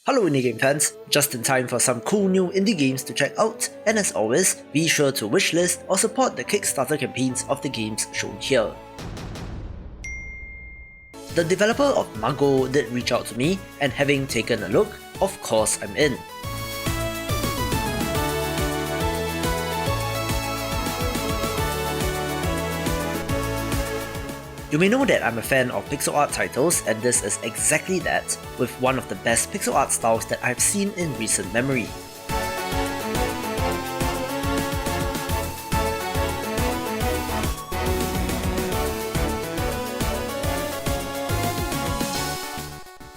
Hello indie game fans, just in time for some cool new indie games to check out, and as always, be sure to wishlist or support the Kickstarter campaigns of the games shown here. The developer of Mago did reach out to me, and having taken a look, of course I'm in. You may know that I'm a fan of pixel art titles, and this is exactly that, with one of the best pixel art styles that I've seen in recent memory.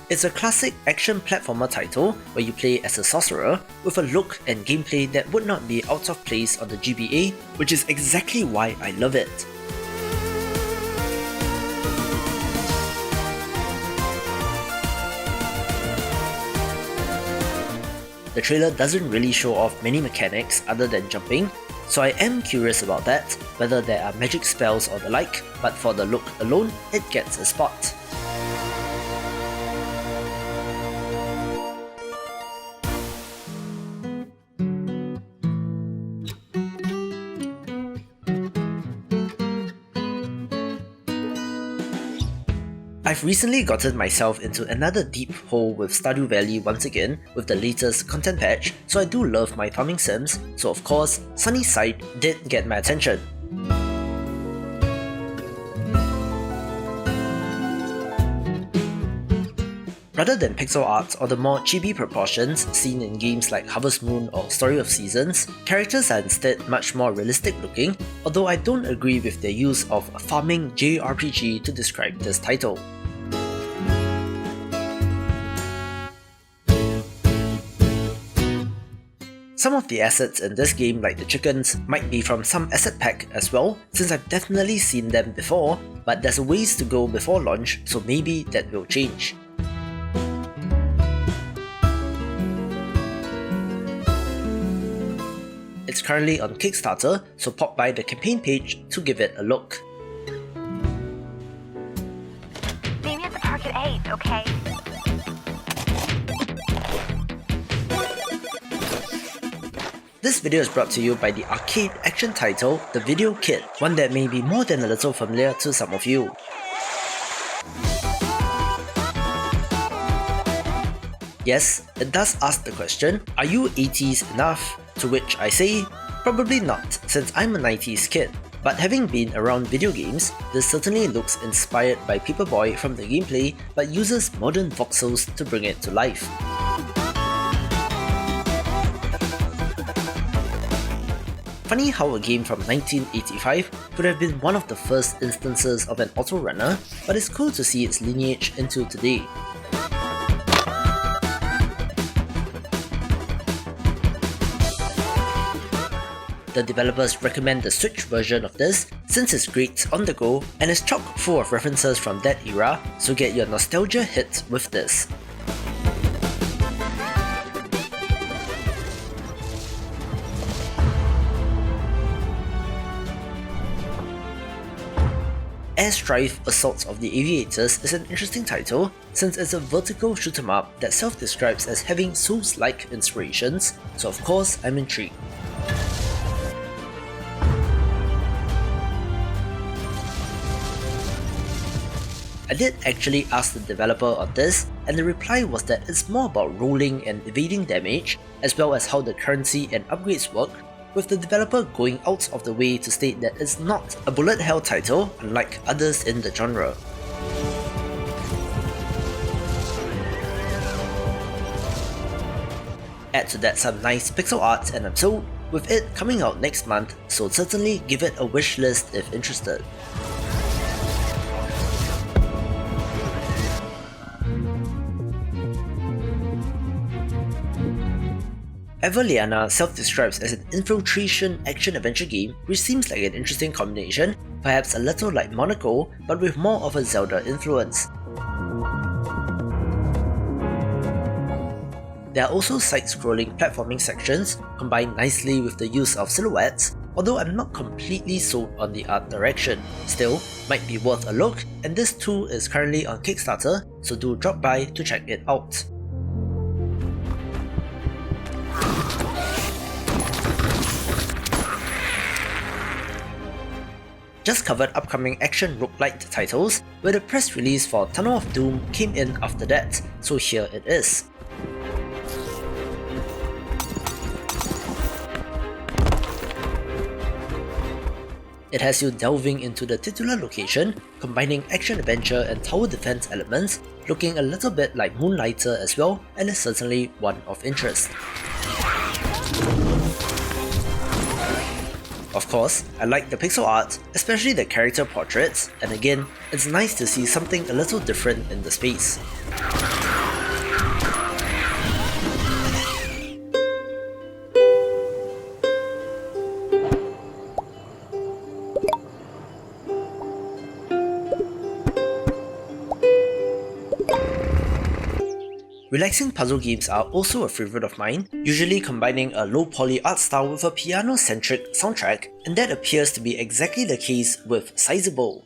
It's a classic action platformer title where you play as a sorcerer with a look and gameplay that would not be out of place on the GBA, which is exactly why I love it. The trailer doesn't really show off many mechanics other than jumping, so I am curious about that, whether there are magic spells or the like, but for the look alone, it gets a spot. I've recently gotten myself into another deep hole with Stardew Valley once again with the latest content patch, so I do love my farming sims, so of course, SunnySide did get my attention. Rather than pixel art or the more chibi proportions seen in games like Harvest Moon or Story of Seasons, characters are instead much more realistic looking, although I don't agree with their use of farming JRPG to describe this title. Some of the assets in this game, like the chickens, might be from some asset pack as well, since I've definitely seen them before, but there's a ways to go before launch, so maybe that will change. It's currently on Kickstarter, so pop by the campaign page to give it a look. Meet me at the park at 8, okay? This video is brought to you by the arcade action title, The VIDEOKID, one that may be more than a little familiar to some of you. Yes, it does ask the question, are you 80s enough? To which I say, probably not, since I'm a 90s kid. But having been around video games, this certainly looks inspired by Paperboy from the gameplay, but uses modern voxels to bring it to life. Funny how a game from 1985 could have been one of the first instances of an auto-runner, but it's cool to see its lineage into today. The developers recommend the Switch version of this since it's great on the go and is chock full of references from that era, so get your nostalgia hit with this. Airstrife Assault of the Aviators is an interesting title since it's a vertical shoot 'em up that self-describes as having Souls-like inspirations, so of course I'm intrigued. I did actually ask the developer on this, and the reply was that it's more about rolling and evading damage, as well as how the currency and upgrades work, with the developer going out of the way to state that it's not a bullet hell title unlike others in the genre. Add to that some nice pixel art and I'm sold, with it coming out next month, so certainly give it a wishlist if interested. Aveliana self-describes as an infiltration action-adventure game, which seems like an interesting combination, perhaps a little like Monaco, but with more of a Zelda influence. There are also side-scrolling platforming sections, combined nicely with the use of silhouettes, although I'm not completely sold on the art direction. Still, might be worth a look, and this too is currently on Kickstarter, so do drop by to check it out. just covered upcoming action roguelite titles, where the press release for Tunnel of Doom came in after that, so here it is. It has you delving into the titular location, combining action-adventure and tower defense elements, looking a little bit like Moonlighter as well, and is certainly one of interest. Of course, I like the pixel art, especially the character portraits, and again, it's nice to see something a little different in the space. Relaxing puzzle games are also a favourite of mine, usually combining a low poly art style with a piano-centric soundtrack, and that appears to be exactly the case with Sizeable.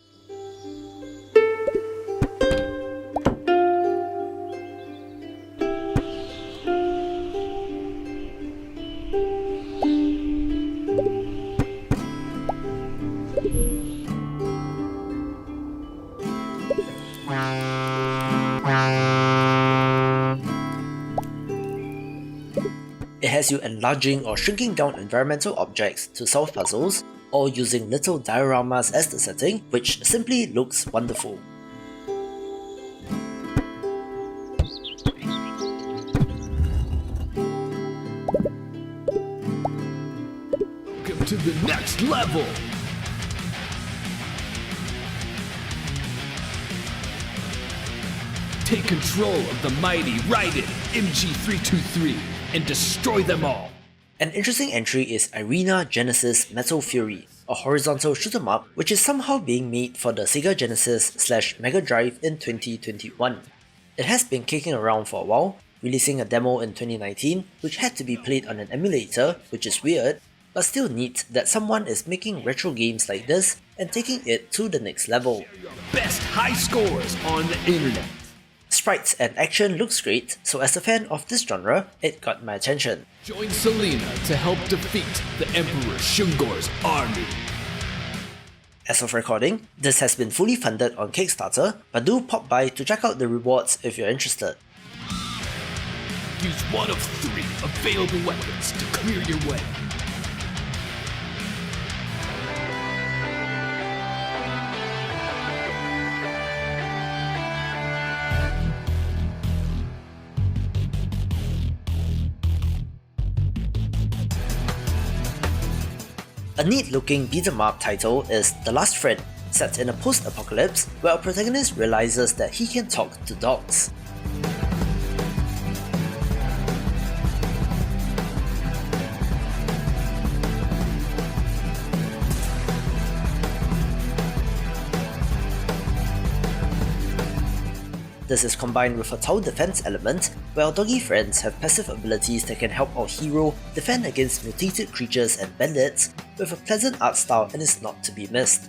It has you enlarging or shrinking down environmental objects to solve puzzles, or using little dioramas as the setting, which simply looks wonderful. Welcome to the next level! Take control of the mighty Raiden MG323 and destroy them all! An interesting entry is Irena Genesis Metal Fury, a horizontal shoot 'em up which is somehow being made for the Sega Genesis/Mega Drive in 2021. It has been kicking around for a while, releasing a demo in 2019 which had to be played on an emulator, which is weird, but still neat that someone is making retro games like this and taking it to the next level. Best high scores on the internet! Sprites and action looks great, so as a fan of this genre, it got my attention. Join Selena to help defeat the Emperor Shungor's army. As of recording, this has been fully funded on Kickstarter, but do pop by to check out the rewards if you're interested. Use one of 3 available weapons to clear your way. A neat looking beat-em up title is The Last Friend, set in a post-apocalypse where our protagonist realizes that he can talk to dogs. This is combined with a tower defense element, where our doggy friends have passive abilities that can help our hero defend against mutated creatures and bandits, with a pleasant art style and is not to be missed.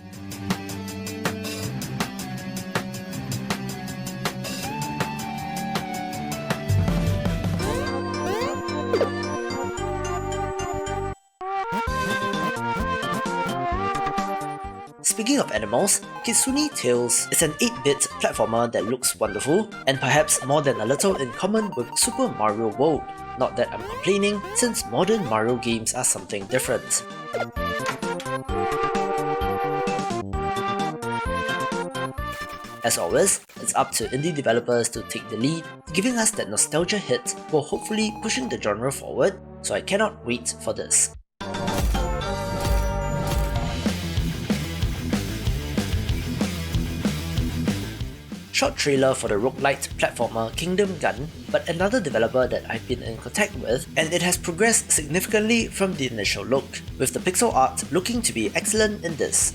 Speaking of animals, Kitsune Tails is an 8-bit platformer that looks wonderful, and perhaps more than a little in common with Super Mario World. Not that I'm complaining, since modern Mario games are something different. As always, it's up to indie developers to take the lead, giving us that nostalgia hit while hopefully pushing the genre forward, so I cannot wait for this. Short trailer for the roguelite platformer Kingdom Gun, but another developer that I've been in contact with, and it has progressed significantly from the initial look, with the pixel art looking to be excellent in this.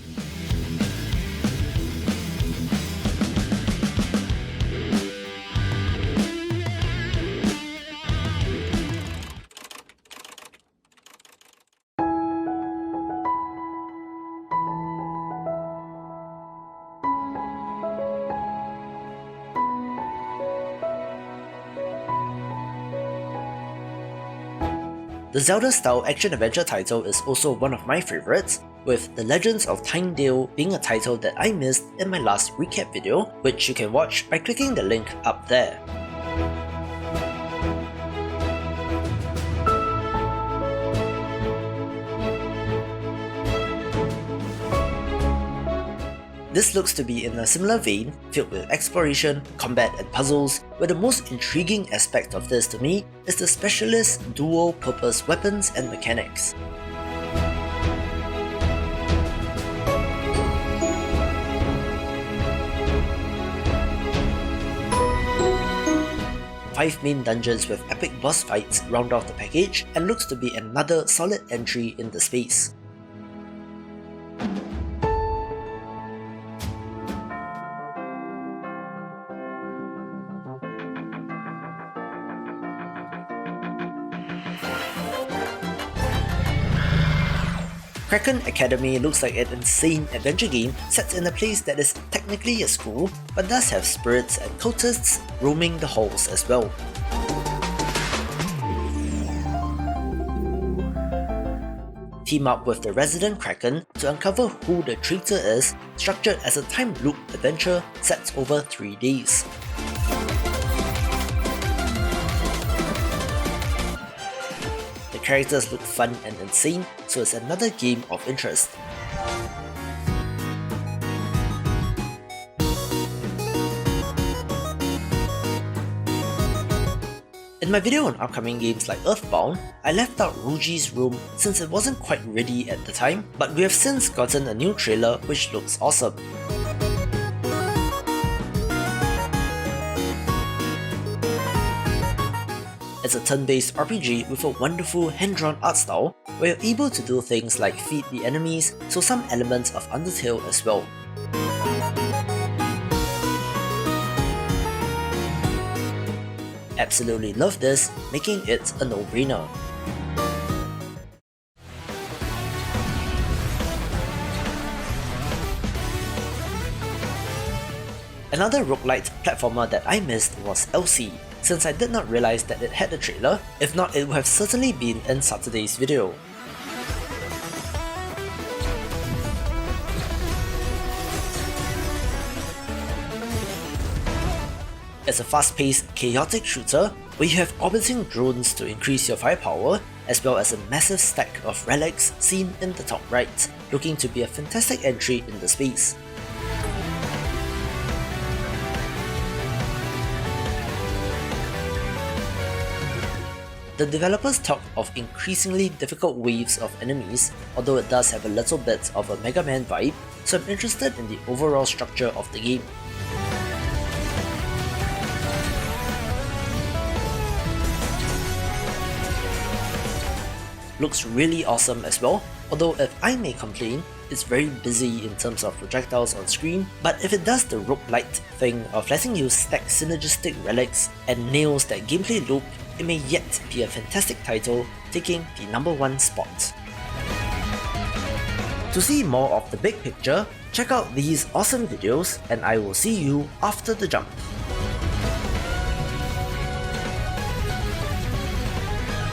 The Zelda-style action-adventure title is also one of my favourites, with The Legends of Tynedale being a title that I missed in my last recap video, which you can watch by clicking the link up there. This looks to be in a similar vein, filled with exploration, combat and puzzles, where the most intriguing aspect of this to me is the specialist dual-purpose weapons and mechanics. Five main dungeons with epic boss fights round off the package and looks to be another solid entry in the space. Kraken Academy looks like an insane adventure game set in a place that is technically a school, but does have spirits and cultists roaming the halls as well. Team up with the resident Kraken to uncover who the traitor is, structured as a time loop adventure set over 3 days. The characters look fun and insane, so it's another game of interest. In my video on upcoming games like Earthbound, I left out Roji's room since it wasn't quite ready at the time, but we have since gotten a new trailer which looks awesome. It's a turn-based RPG with a wonderful hand-drawn art style, where you're able to do things like feed the enemies, so some elements of Undertale as well. Absolutely love this, making it a no-brainer. Another roguelite platformer that I missed was Elsie, since I did not realize that it had a trailer. If not, it would have certainly been in Saturday's video. It's a fast-paced, chaotic shooter where you have orbiting drones to increase your firepower, as well as a massive stack of relics seen in the top right, looking to be a fantastic entry in the space. The developers talk of increasingly difficult waves of enemies, although it does have a little bit of a Mega Man vibe, so I'm interested in the overall structure of the game. Looks really awesome as well, although if I may complain, it's very busy in terms of projectiles on screen, but if it does the roguelite thing of letting you stack synergistic relics and nails that gameplay loop, it may yet be a fantastic title, taking the #1 spot. To see more of the big picture, check out these awesome videos, and I will see you after the jump.